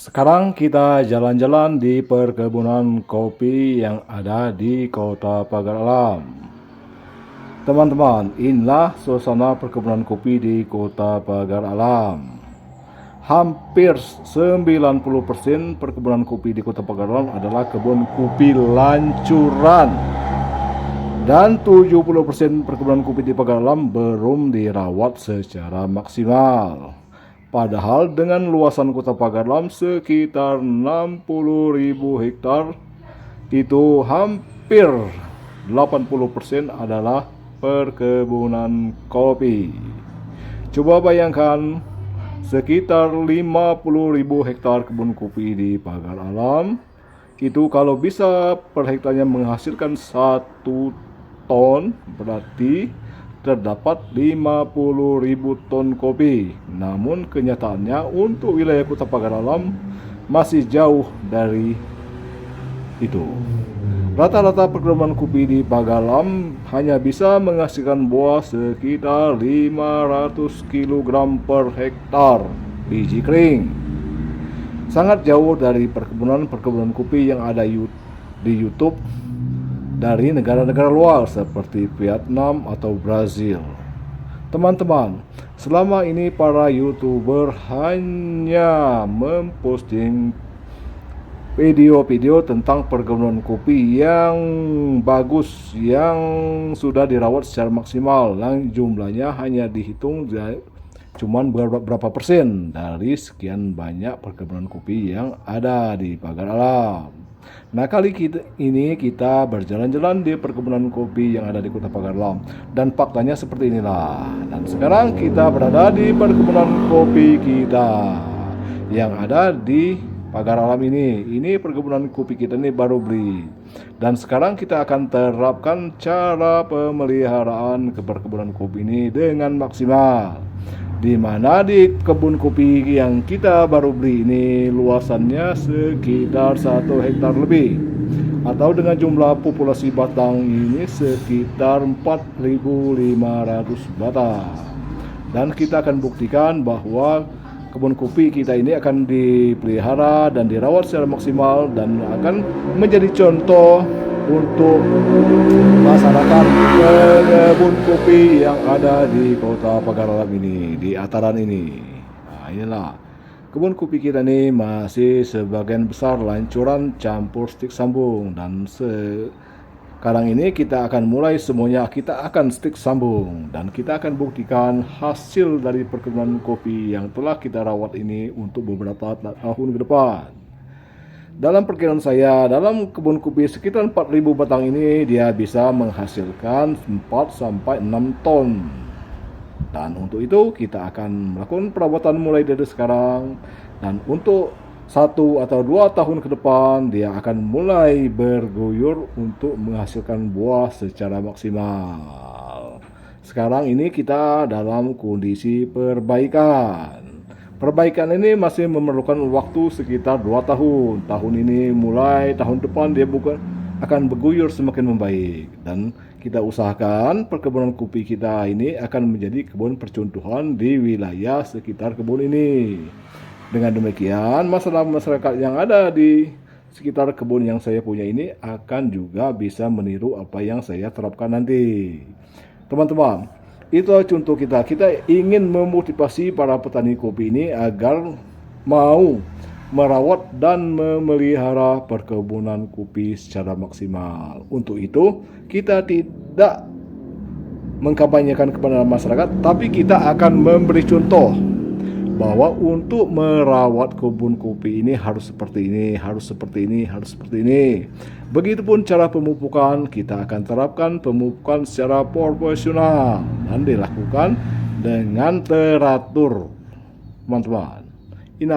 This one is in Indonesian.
Sekarang kita jalan-jalan di perkebunan kopi yang ada di Kota Pagar Alam. Teman-teman, inilah suasana perkebunan kopi di Kota Pagar Alam. Hampir 90% perkebunan kopi di Kota Pagar Alam adalah kebun kopi lancuran. Dan 70% perkebunan kopi di Pagar Alam belum dirawat secara maksimal. Padahal dengan luasan Kota Pagar Alam sekitar 60.000 hektar, itu hampir 80% adalah perkebunan kopi. Coba bayangkan, sekitar 50.000 hektar kebun kopi di Pagar Alam, itu kalau bisa per hektarnya menghasilkan 1 ton, berarti terdapat 50.000 ton kopi. Namun kenyataannya untuk wilayah Kota Pagar Alam masih jauh dari itu. Rata-rata perkebunan kopi di Pagar Alam hanya bisa menghasilkan buah sekitar 500 kg per hektar biji kering. Sangat jauh dari perkebunan kopi yang ada di YouTube dari negara-negara luar seperti Vietnam atau Brazil. Teman-teman, selama ini para YouTuber hanya memposting video-video tentang perkebunan kopi yang bagus, yang sudah dirawat secara maksimal, yang jumlahnya hanya dihitung cuman berapa persen dari sekian banyak perkebunan kopi yang ada di Pagar Alam. Nah, kali ini kita berjalan-jalan di perkebunan kopi yang ada di Kota Pagar Alam, dan faktanya seperti inilah. Dan sekarang kita berada di perkebunan kopi kita yang ada di Pagar Alam ini. Ini perkebunan kopi kita ini baru beli. Dan sekarang kita akan terapkan cara pemeliharaan ke perkebunan kopi ini dengan maksimal. Di mana di kebun kopi yang kita baru beli ini luasannya sekitar 1 hektar lebih, atau dengan jumlah populasi batang ini sekitar 4.500 batang. Dan kita akan buktikan bahwa kebun kopi kita ini akan dipelihara dan dirawat secara maksimal dan akan menjadi contoh untuk masyarakat kebun kopi yang ada di Kota Pagar Alam ini, di Ataran ini. Nah, inilah kebun kopi kita ini masih sebagian besar lancuran campur stik sambung, dan sekarang ini kita akan mulai semuanya kita akan stik sambung, dan kita akan buktikan hasil dari perkebunan kopi yang telah kita rawat ini untuk beberapa tahun ke depan. Dalam perkiraan saya, dalam kebun kopi sekitar 4.000 batang ini dia bisa menghasilkan 4-6 ton. Dan untuk itu kita akan melakukan perawatan mulai dari sekarang, dan untuk 1 atau 2 tahun ke depan dia akan mulai berguyur untuk menghasilkan buah secara maksimal. Sekarang ini kita dalam kondisi perbaikan. Perbaikan ini masih memerlukan waktu sekitar 2 tahun. Tahun ini mulai, tahun depan dia akan berguyur semakin membaik. Dan kita usahakan perkebunan kopi kita ini akan menjadi kebun percontohan di wilayah sekitar kebun ini. Dengan demikian, masyarakat yang ada di sekitar kebun yang saya punya ini akan juga bisa meniru apa yang saya terapkan nanti. Teman-teman, itu contoh kita. Kita ingin memotivasi para petani kopi ini agar mau merawat dan memelihara perkebunan kopi secara maksimal. Untuk itu, kita tidak mengkampanyekan kepada masyarakat, tapi kita akan memberi contoh bahwa untuk merawat kebun kopi ini harus seperti ini, harus seperti ini, harus seperti ini. Begitupun cara pemupukan, kita akan terapkan pemupukan secara profesional dan dilakukan dengan teratur. Teman-teman, ini